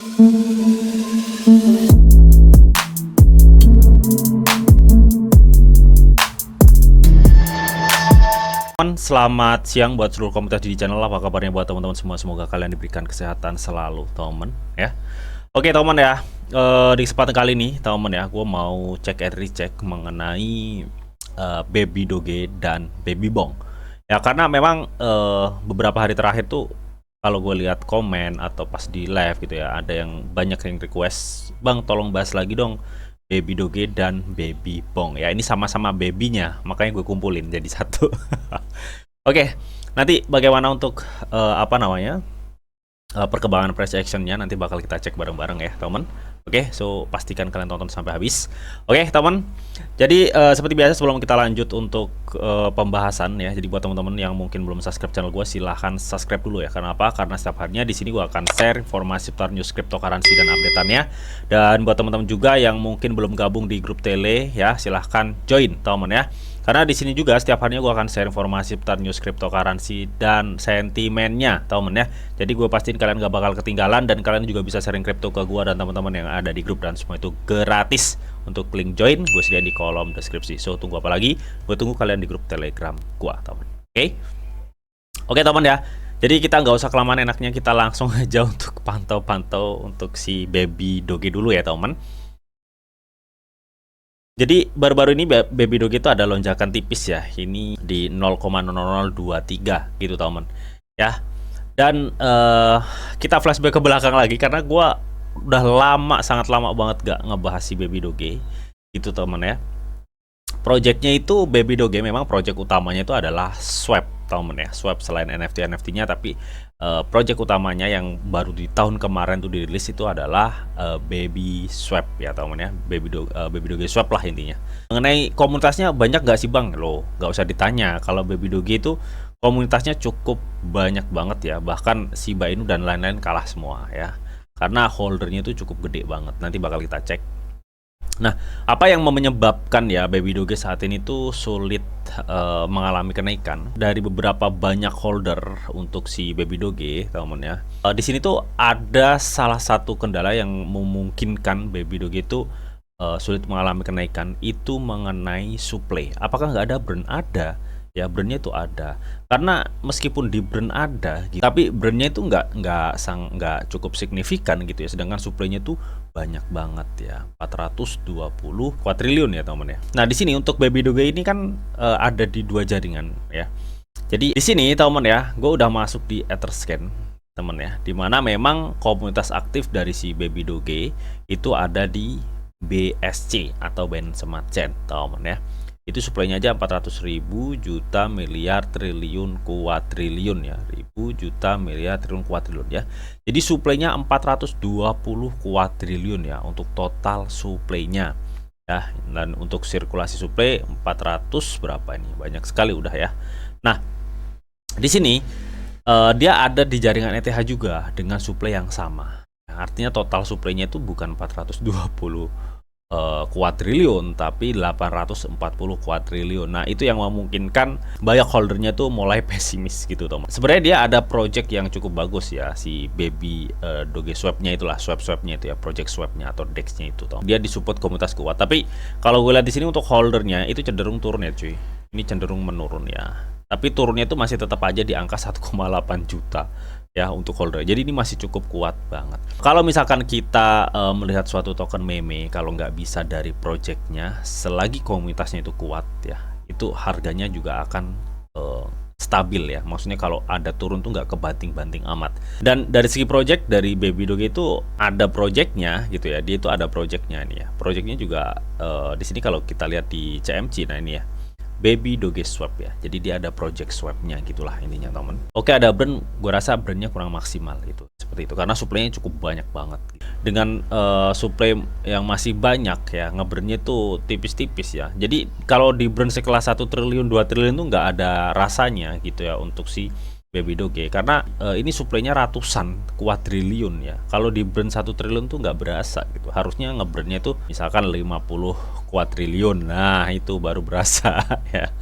Selamat siang buat seluruh komunitas di channel. Apa kabarnya buat teman-teman semua? Semoga kalian diberikan kesehatan selalu, teman ya. Oke teman ya, di kesempatan kali ini teman ya, gue mau cek and recheck mengenai Baby Doge dan Baby Bong ya, karena memang beberapa hari terakhir tuh kalau gue lihat komen atau pas di live gitu ya, ada yang banyak yang request, bang tolong bahas lagi dong Baby Doge dan Baby Bong ya. Ini sama-sama babynya, makanya gue kumpulin jadi satu. Oke, nanti bagaimana untuk perkembangan price actionnya nanti bakal kita cek bareng-bareng ya teman. Oke, so pastikan kalian tonton sampai habis. Oke teman, jadi seperti biasa sebelum kita lanjut untuk pembahasan ya, jadi buat teman-teman yang mungkin belum subscribe channel gue, silahkan subscribe dulu ya. Karena apa? Karena setiap harinya di sini gue akan share informasi seputar news cryptocurrency dan updateannya. Dan buat teman-teman juga yang mungkin belum gabung di grup tele ya, silahkan join teman ya. Karena di sini juga setiap harinya gue akan share informasi seputar news cryptocurrency dan sentimennya, teman ya. Jadi gue pastiin kalian gak bakal ketinggalan, dan kalian juga bisa sharing crypto ke gue dan teman-teman yang ada di grup, dan semua itu gratis. Untuk link join gue sediain di kolom deskripsi. So tunggu apa lagi? Gue tunggu kalian di grup Telegram gue, teman. Oke teman ya. Jadi kita nggak usah kelamaan, enaknya kita langsung aja untuk pantau-pantau untuk si Baby Doge dulu ya teman. Jadi baru-baru ini Baby Doge itu ada lonjakan tipis ya, ini di 0,0023 gitu teman ya. Dan kita flashback ke belakang lagi, karena gua udah lama, sangat lama banget gak ngebahas si Baby Doge gitu teman ya. Projectnya itu Baby Doge, memang project utamanya itu adalah swap teman ya, swap selain NFT-nya, tapi project utamanya yang baru di tahun kemarin tuh dirilis itu adalah Baby Swap ya teman ya, Baby Doge Swap lah intinya. Mengenai komunitasnya banyak gak sih bang? Loh, gak usah ditanya, kalau Baby Doge itu komunitasnya cukup banyak banget ya, bahkan Shiba Inu dan lain-lain kalah semua ya, karena holdernya itu cukup gede banget. Nanti bakal kita cek. Nah, apa yang menyebabkan ya Baby Doge saat ini tuh sulit mengalami kenaikan? Dari beberapa banyak holder untuk si Baby Doge, teman ya. Di sini tuh ada salah satu kendala yang memungkinkan Baby Doge itu sulit mengalami kenaikan, itu mengenai supply. Apakah nggak ada burn? Ada. Ya, burnnya itu ada, karena meskipun di burn ada gitu, tapi burnnya itu nggak cukup signifikan gitu ya, sedangkan supply-nya itu banyak banget ya, 420 kuadriliun ya teman ya. Nah di sini untuk Baby Doge ini kan ada di dua jaringan ya. Jadi di sini teman ya, gue udah masuk di Etherscan teman ya, dimana memang komunitas aktif dari si Baby Doge itu ada di BSC atau Binance Smart Chain teman ya. Itu supply-nya aja 400.000 juta miliar triliun kuadriliun ya, ribu juta miliar triliun kuadriliun ya. Jadi supply-nya 420 kuadriliun ya untuk total supply-nya ya. Dan untuk sirkulasi supply 400 berapa ini, banyak sekali udah ya. Nah di sini dia ada di jaringan ETH juga dengan supply yang sama. Artinya total supply-nya itu bukan 420 kuadriliun, tapi 840 kuadriliun. Nah itu yang memungkinkan banyak holdernya tuh mulai pesimis gitu teman. Sebenarnya dia ada project yang cukup bagus ya, si Baby Doge Swap-nya itulah, swap-swapnya itu ya, project swap-nya atau DEX-nya itu teman. Dia disupport komunitas kuat, tapi kalau gue lihat di sini untuk holdernya itu cenderung turun ya cuy. Ini cenderung menurun ya, tapi turunnya itu masih tetap aja di angka 1,8 juta ya untuk holder. Jadi ini masih cukup kuat banget. Kalau misalkan kita melihat suatu token meme, kalau nggak bisa dari projectnya, selagi komunitasnya itu kuat ya, itu harganya juga akan stabil ya. Maksudnya kalau ada turun tuh nggak kebanting-banting amat. Dan dari segi project, dari Baby Doge itu ada projectnya gitu ya. Dia itu ada projectnya nih ya. Projectnya juga di sini kalau kita lihat di CMC, nah ini ya, Baby Doge Swap ya. Jadi dia ada project swapnya gitulah intinya teman. Oke, ada burn, gue rasa burnnya kurang maksimal gitu, seperti itu, karena supply-nya cukup banyak banget. Dengan supply yang masih banyak ya, ngeburnnya tuh tipis-tipis ya. Jadi kalau di burn sekelas 1 triliun 2 triliun tuh nggak ada rasanya gitu ya untuk si Baby Doge, karena ini suplainya ratusan kuadriliun ya. Kalau di burn 1 triliun tuh nggak berasa gitu. Harusnya ngeburnnya tuh misalkan 50 kuadriliun. Nah itu baru berasa ya.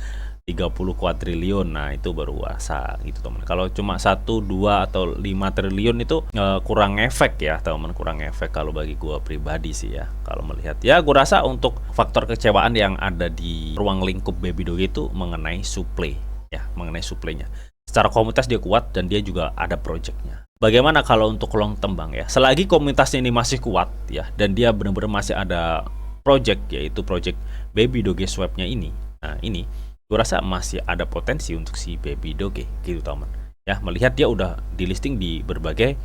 30 kuadriliun. Nah, itu baru asa gitu teman. Kalau cuma 1, 2 atau 5 triliun itu kurang efek ya teman, kurang efek kalau bagi gua pribadi sih ya. Kalau melihat ya, gua rasa untuk faktor kecewaan yang ada di ruang lingkup Baby Doge itu mengenai supply ya, mengenai supply-nya. Secara komunitas dia kuat dan dia juga ada project-nya. Bagaimana kalau untuk long term Bang ya? Selagi komunitasnya ini masih kuat ya, dan dia benar-benar masih ada project, yaitu project Baby Doge Swap-nya ini. Nah, ini gue rasa masih ada potensi untuk si Baby Doge gitu teman ya, melihat dia udah di listing di berbagai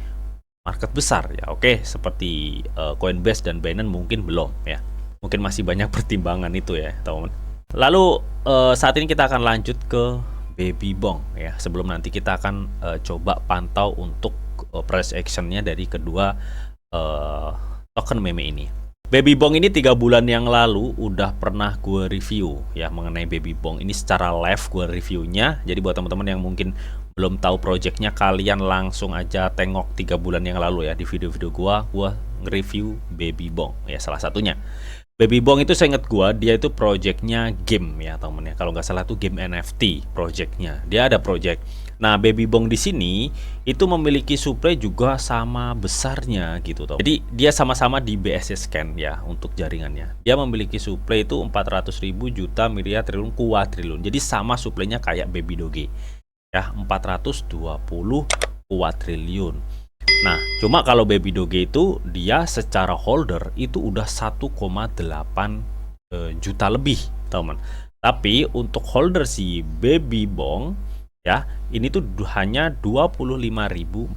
market besar ya. Oke, seperti Coinbase dan Binance mungkin belum ya, mungkin masih banyak pertimbangan itu ya teman. Lalu saat ini kita akan lanjut ke Baby Bong ya, sebelum nanti kita akan coba pantau untuk price actionnya dari kedua token meme ini. Baby Bong ini 3 bulan yang lalu udah pernah gue review ya mengenai Baby Bong ini secara live, gue reviewnya. Jadi buat teman-teman yang mungkin belum tahu projectnya, kalian langsung aja tengok 3 bulan yang lalu ya di video-video gue nge-review Baby Bong ya, salah satunya. Baby Bong itu saya ingat dia itu projectnya game ya temen ya, kalau nggak salah tuh game NFT projectnya, dia ada project. Nah, Baby Bong di sini itu memiliki supply juga sama besarnya gitu toh. Jadi dia sama-sama di BSC scan ya untuk jaringannya. Dia memiliki supply itu 400.000 juta miliar triliun kuadriliun. Jadi sama supply-nya kayak Baby Doge. Ya, 420 kuadriliun. Nah, cuma kalau Baby Doge itu dia secara holder itu udah 1,8 juta lebih, teman. Tapi untuk holder si Baby Bong ya, ini tuh hanya 25.400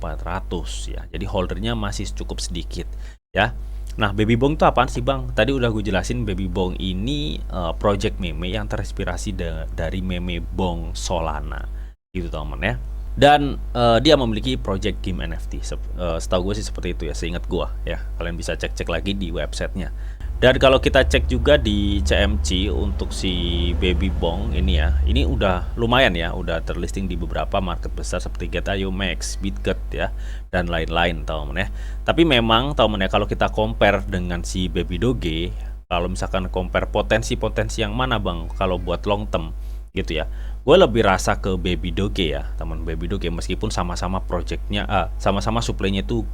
ya. Jadi holdernya masih cukup sedikit ya. Nah, Baby Bong itu apaan sih Bang? Tadi udah gue jelasin, Baby Bong ini project meme yang terinspirasi dari meme Bong Solana gitu teman ya. Dan dia memiliki project game NFT. Setahu gue sih seperti itu ya, seingat gue ya. Kalian bisa cek-cek lagi di websitenya. Dan kalau kita cek juga di CMC untuk si Baby Bong ini ya, ini udah lumayan ya, udah terlisting di beberapa market besar seperti Get.io, Max, Bitget ya, dan lain-lain teman ya. Tapi memang teman ya, kalau kita compare dengan si Baby Doge, kalau misalkan compare potensi-potensi yang mana Bang kalau buat long term gitu ya, gue lebih rasa ke Baby Doge ya teman. Baby Doge meskipun sama-sama projectnya sama-sama supply-nya itu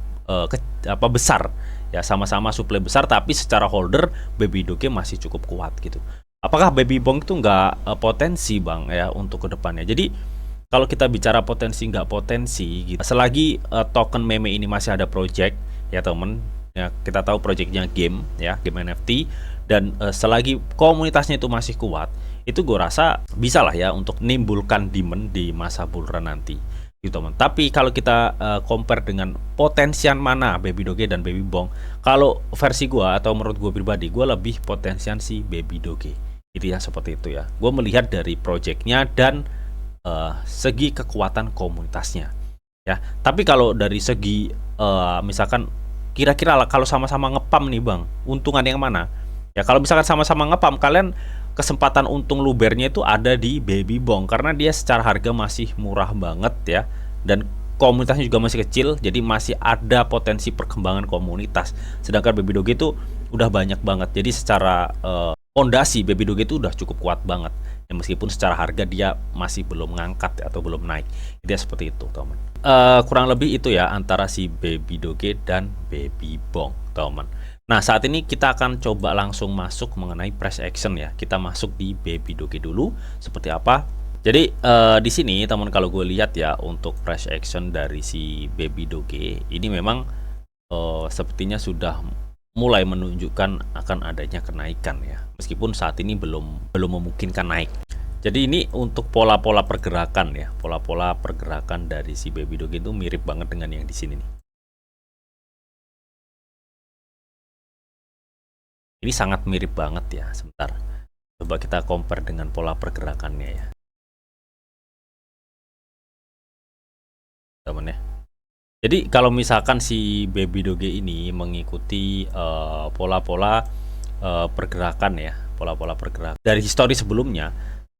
besar ya, sama-sama supply besar, tapi secara holder Baby Doge masih cukup kuat gitu. Apakah Baby Bong itu nggak potensi Bang ya untuk kedepannya? Jadi kalau kita bicara potensi nggak potensi gitu, selagi token meme ini masih ada project ya temen ya, kita tahu projectnya game ya, game NFT, dan selagi komunitasnya itu masih kuat, itu gue rasa bisa lah ya untuk nimbulkan demand di masa bull run nanti gitu teman. Tapi kalau kita compare dengan potensian mana Baby Doge dan Baby Bong, kalau versi gue atau menurut gue pribadi, gue lebih potensian si Baby Doge gitu ya, seperti itu ya. Gue melihat dari projectnya dan segi kekuatan komunitasnya ya. Tapi kalau dari segi misalkan kira-kira kalau sama-sama ngepam nih Bang, untungan yang mana ya? Kalau misalkan sama-sama ngepam, kalian kesempatan untung lubernya itu ada di Baby Bong karena dia secara harga masih murah banget ya, dan komunitasnya juga masih kecil, jadi masih ada potensi perkembangan komunitas. Sedangkan Baby Doge itu udah banyak banget, jadi secara fondasi Baby Doge itu udah cukup kuat banget ya, meskipun secara harga dia masih belum ngangkat atau belum naik. Dia seperti itu teman. Kurang lebih itu ya antara si Baby Doge dan Baby Bong teman. Nah, saat ini kita akan coba langsung masuk mengenai price action ya. Kita masuk di Baby Doge dulu seperti apa. Jadi di sini teman, kalau gue lihat ya untuk price action dari si Baby Doge ini memang sepertinya sudah mulai menunjukkan akan adanya kenaikan ya. Meskipun saat ini belum memungkinkan naik. Jadi ini untuk pola-pola pergerakan ya. Pola-pola pergerakan dari si Baby Doge itu mirip banget dengan yang di sini nih. Ini sangat mirip banget ya. Sebentar, coba kita compare dengan pola pergerakannya ya teman ya. Jadi kalau misalkan si Baby Doge ini mengikuti pola-pola pergerakan ya, pola-pola pergerakan dari histori sebelumnya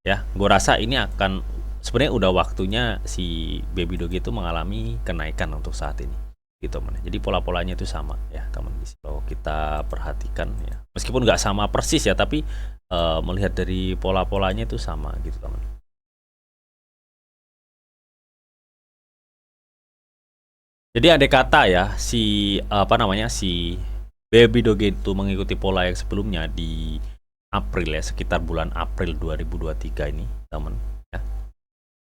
ya, gue rasa ini akan sebenarnya udah waktunya si Baby Doge itu mengalami kenaikan untuk saat ini gitu teman. Jadi pola-polanya itu sama ya teman. Kalau kita perhatikan ya, meskipun nggak sama persis ya, tapi melihat dari pola-polanya itu sama gitu teman. Jadi andai kata ya si apa namanya si Baby Doge itu mengikuti pola yang sebelumnya di April ya, sekitar bulan April 2023 ini, teman. Ya.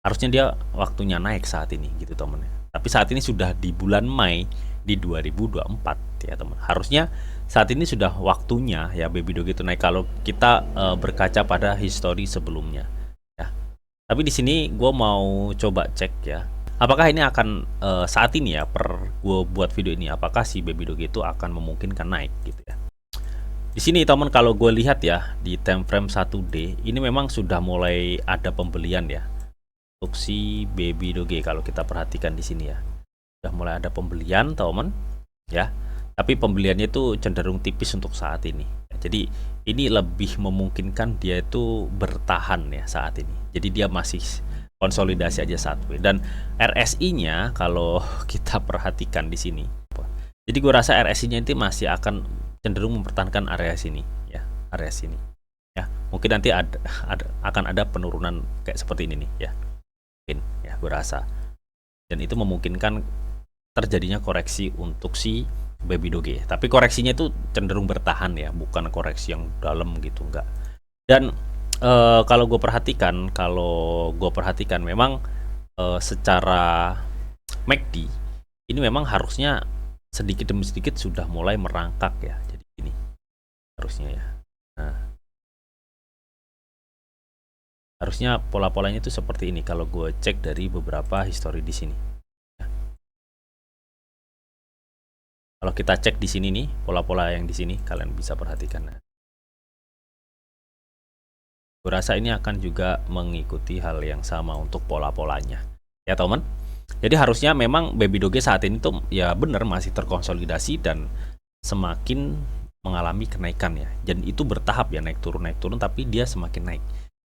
Harusnya dia waktunya naik saat ini gitu, teman. Tapi saat ini sudah di bulan Mei di 2024 ya, teman. Harusnya saat ini sudah waktunya ya Baby Doge itu naik kalau kita berkaca pada histori sebelumnya. Ya. Tapi di sini gue mau coba cek ya. Apakah ini akan saat ini ya gue buat video ini, apakah si Baby Doge itu akan memungkinkan naik gitu ya. Di sini teman, kalau gue lihat ya di time frame 1D ini memang sudah mulai ada pembelian ya untuk si Baby Doge. Kalau kita perhatikan di sini ya, sudah mulai ada pembelian teman ya. Tapi pembeliannya itu cenderung tipis untuk saat ini. Jadi ini lebih memungkinkan dia itu bertahan ya saat ini. Jadi dia masih konsolidasi aja satu. Dan RSI-nya kalau kita perhatikan di sini, jadi gue rasa RSI-nya itu masih akan cenderung mempertahankan area sini ya, area sini ya. Mungkin nanti akan ada penurunan kayak seperti ini nih ya, mungkin ya gue rasa. Dan itu memungkinkan terjadinya koreksi untuk si Baby Doge. Tapi koreksinya itu cenderung bertahan ya, bukan koreksi yang dalam gitu, enggak. Dan kalau gue perhatikan memang secara MACD ini memang harusnya sedikit demi sedikit sudah mulai merangkak ya. Jadi ini harusnya ya. Nah, harusnya pola-polanya itu seperti ini kalau gue cek dari beberapa histori di sini. Kalau kita cek di sini nih, pola-pola yang di sini kalian bisa perhatikan. Nah, gue rasa ini akan juga mengikuti hal yang sama untuk pola-polanya ya teman. Jadi harusnya memang Baby Doge saat ini tuh ya benar masih terkonsolidasi dan semakin mengalami kenaikan ya. Dan itu bertahap ya, naik turun tapi dia semakin naik.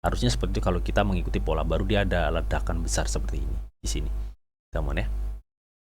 Harusnya seperti itu kalau kita mengikuti pola baru, dia ada ledakan besar seperti ini di sini teman ya.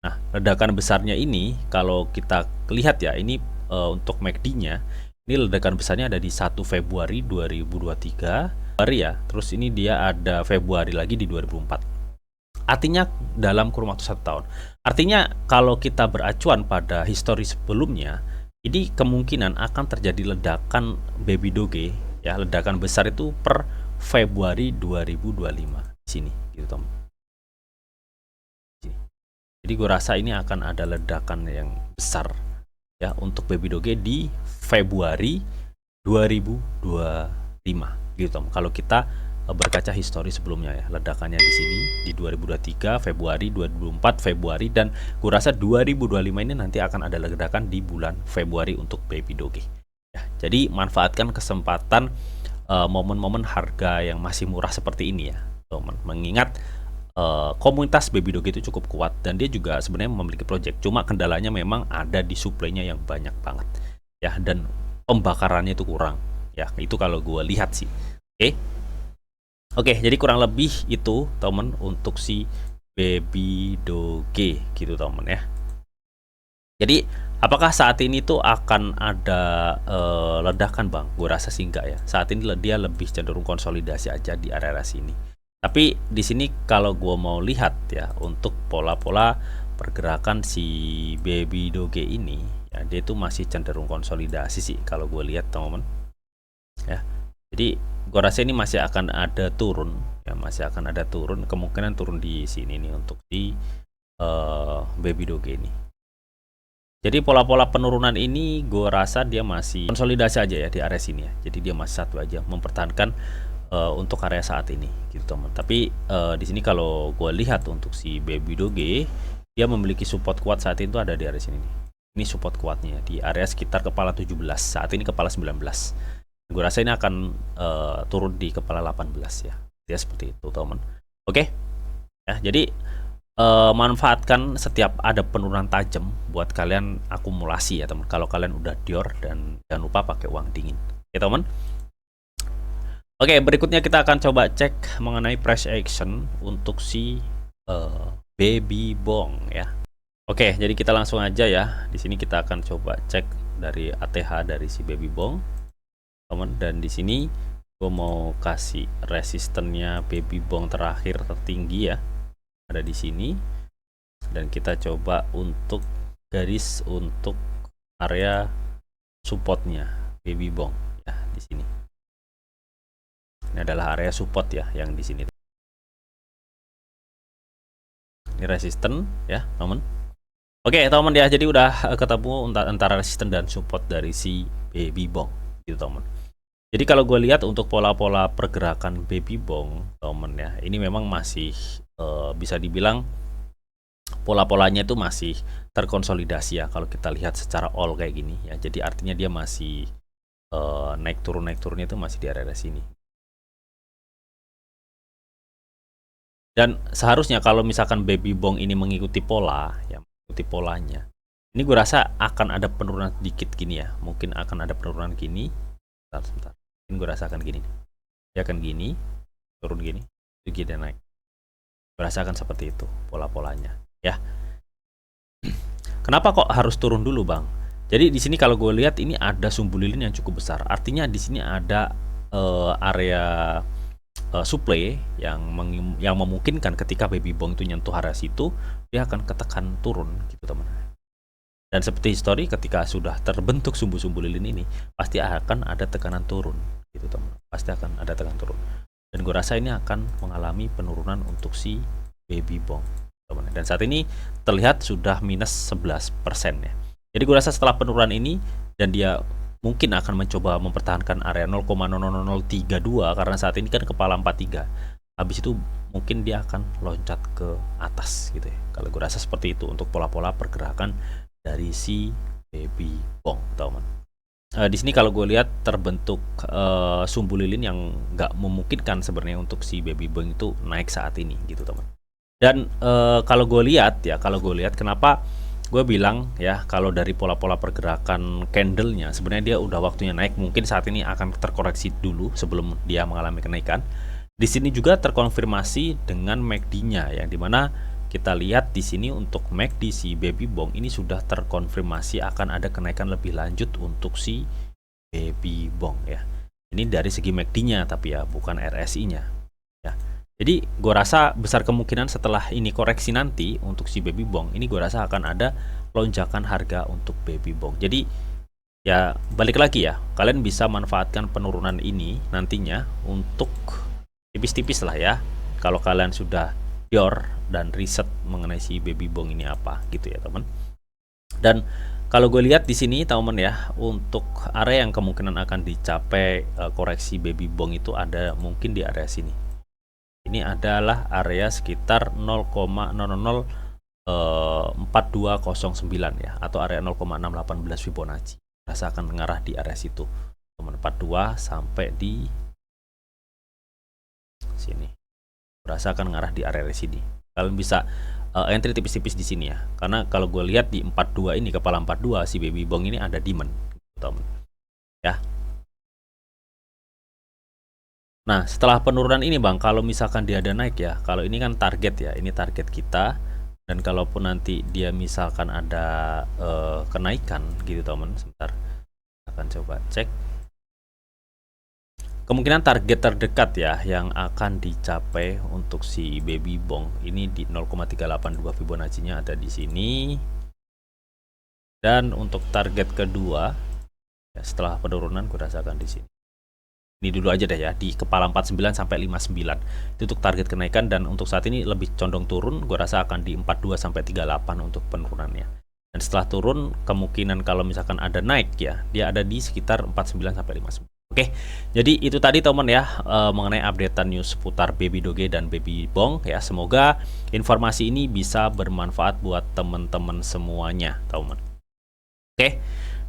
Nah, ledakan besarnya ini kalau kita lihat ya, ini untuk MACD-nya ini ledakan besarnya ada di 1 Februari 2023 ya. Terus ini dia ada Februari lagi di 2004. Artinya dalam kurun waktu 1 tahun. Artinya kalau kita beracuan pada histori sebelumnya, ini kemungkinan akan terjadi ledakan Baby Doge ya, ledakan besar itu per Februari 2025 di sini gitu teman. Jadi gue rasa ini akan ada ledakan yang besar ya untuk Baby Doge di Februari 2025 gitu Tom. Kalau kita berkaca histori sebelumnya ya, ledakannya di sini di 2023 Februari, 2024 Februari, dan gue rasa 2025 ini nanti akan ada ledakan di bulan Februari untuk Baby Doge ya. Jadi manfaatkan kesempatan momen-momen harga yang masih murah seperti ini ya teman. Mengingat komunitas Baby Doge itu cukup kuat dan dia juga sebenarnya memiliki project. Cuma kendalanya memang ada di suplainya yang banyak banget ya, dan pembakarannya itu kurang ya. Itu kalau gue lihat sih. Oke, jadi kurang lebih itu temen untuk si Baby Doge gitu temen ya. Jadi apakah saat ini tuh akan ada ledakan bang? Gue rasa sih enggak ya. Saat ini dia lebih cenderung konsolidasi aja di area sini. Tapi di sini kalau gue mau lihat ya untuk pola-pola pergerakan si Baby Doge ini ya, dia itu masih cenderung konsolidasi sih kalau gue lihat teman-teman ya. Jadi gue rasa ini masih akan ada turun ya, masih akan ada turun, kemungkinan turun di sini nih untuk di Baby Doge ini. Jadi pola-pola penurunan ini gue rasa dia masih konsolidasi aja ya di area sini ya. Jadi dia masih satu aja mempertahankan untuk area saat ini gitu teman. Tapi di sini kalau gue lihat untuk si Baby Doge, dia memiliki support kuat saat itu ada di area sini nih. Ini support kuatnya di area sekitar kepala 17, saat ini kepala 19. Gue rasa ini akan turun di kepala 18 ya. Dia seperti itu teman. Oke ya, jadi manfaatkan setiap ada penurunan tajam buat kalian akumulasi ya teman. Kalau kalian udah dior, dan jangan lupa pakai uang dingin ya teman. Oke, berikutnya kita akan coba cek mengenai price action untuk si Baby Bong ya. Oke, jadi kita langsung aja ya. Di sini kita akan coba cek dari ATH dari si Baby Bong, teman. Dan di sini gue mau kasih resistennya Baby Bong terakhir tertinggi ya. Ada di sini. dan kita coba untuk garis untuk area supportnya baby bong ya di sini. Ini adalah area support ya yang di sini. Ini resisten ya teman. Oke teman ya, jadi udah ketemu antara resisten dan support dari si baby bong gitu teman. Jadi kalau gue lihat untuk pola-pola pergerakan baby bong teman ya, ini memang masih bisa dibilang pola-polanya itu masih terkonsolidasi ya kalau kita lihat secara all kayak gini ya. Jadi artinya dia masih naik turunnya itu masih di area sini. Dan seharusnya kalau misalkan baby bong ini mengikuti pola ya, mengikuti polanya, ini gue rasa akan ada penurunan sedikit gini ya, mungkin akan ada penurunan gini. Sebentar. Ini gue rasa akan gini, dia akan gini, turun gini, itu gini naik. Gue rasa akan seperti itu pola-polanya ya. Kenapa kok harus turun dulu bang? Jadi di sini kalau gue lihat ini ada sumbu lilin yang cukup besar, artinya di sini ada area supply yang memungkinkan ketika baby bong itu nyentuh area situ dia akan ketekan turun gitu teman. Dan seperti histori ketika sudah terbentuk sumbu-sumbu lilin ini pasti akan ada tekanan turun gitu teman, pasti akan ada tekanan turun. Dan gue rasa ini akan mengalami penurunan untuk si baby bong teman. Dan saat ini terlihat sudah minus 11% ya. Jadi gue rasa setelah penurunan ini dan dia mungkin akan mencoba mempertahankan area 0,00032 karena saat ini kan kepala 43. Habis itu mungkin dia akan loncat ke atas gitu ya. Kalau gue rasa seperti itu untuk pola-pola pergerakan dari si baby bong, teman. Di sini kalau gue lihat terbentuk sumbu lilin yang nggak memungkinkan sebenarnya untuk si baby bong itu naik saat ini gitu teman. Dan kalau gue lihat kenapa gue bilang ya kalau dari pola-pola pergerakan candlenya sebenarnya dia udah waktunya naik, mungkin saat ini akan terkoreksi dulu sebelum dia mengalami kenaikan. Di sini juga terkonfirmasi dengan MACD-nya yang dimana kita lihat di sini untuk MACD si baby bong ini sudah terkonfirmasi akan ada kenaikan lebih lanjut untuk si baby bong ya. Ini dari segi MACD-nya tapi ya bukan RSI-nya ya. Jadi gue rasa besar kemungkinan setelah ini koreksi nanti untuk si baby bong ini gue rasa akan ada lonjakan harga untuk baby bong. Jadi ya balik lagi ya, kalian bisa manfaatkan penurunan ini nantinya untuk tipis-tipis lah ya. Kalau kalian sudah pure dan riset mengenai si baby bong ini apa gitu ya teman. Dan kalau gue lihat di sini teman ya, untuk area yang kemungkinan akan dicapai koreksi baby bong itu ada mungkin di area sini. Ini adalah area sekitar 0,004209 ya, atau area 0,618 Fibonacci. Rasa akan mengarah di area situ, 42 sampai di sini. Rasa akan mengarah di area sini. Kalian bisa entry tipis-tipis di sini ya, karena kalau gue lihat di 42 ini, kepala 42 si baby bong ini ada demand, teman. Ya. Nah, setelah penurunan ini bang, kalau misalkan dia ada naik ya, kalau ini kan target ya, ini target kita. Dan kalaupun nanti dia misalkan ada kenaikan gitu teman, sebentar, akan coba cek. Kemungkinan target terdekat ya yang akan dicapai untuk si baby bong ini di 0,382 Fibonacci-nya ada di sini. Dan untuk target kedua ya, setelah penurunan gue rasakan di sini. Ini dulu aja deh ya, di kepala 49 sampai 59. Itu untuk target kenaikan, dan untuk saat ini lebih condong turun, gue rasa akan di 42 sampai 38 untuk penurunannya. Dan setelah turun, kemungkinan kalau misalkan ada naik ya, dia ada di sekitar 49 sampai 59. Oke, jadi itu tadi teman ya mengenai updatean news seputar baby doge dan baby bong ya. Semoga informasi ini bisa bermanfaat buat teman-teman semuanya, teman. Oke.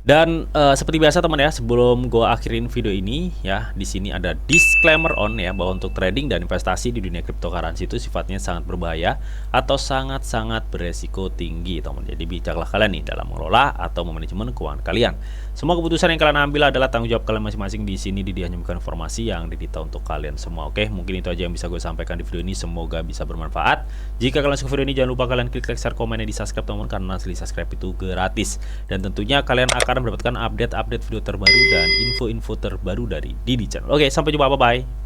Dan seperti biasa teman ya, sebelum gue akhirin video ini ya, di sini ada disclaimer on ya, bahwa untuk trading dan investasi di dunia cryptocurrency itu sifatnya sangat berbahaya atau sangat-sangat beresiko tinggi teman. Jadi bijaklah kalian nih dalam mengelola atau memanajemen keuangan kalian. Semua keputusan yang kalian ambil adalah tanggung jawab kalian masing-masing. Di sini dia hanya memberikan informasi yang didita untuk kalian semua. Oke, mungkin itu aja yang bisa gue sampaikan di video ini. Semoga bisa bermanfaat. Jika kalian suka video ini, jangan lupa kalian klik like, share, komen, dan di subscribe teman, karena asli subscribe itu gratis. Dan tentunya kalian akan mendapatkan update-update video terbaru dan info-info terbaru dari Didi Channel. Oke, sampai jumpa, bye-bye.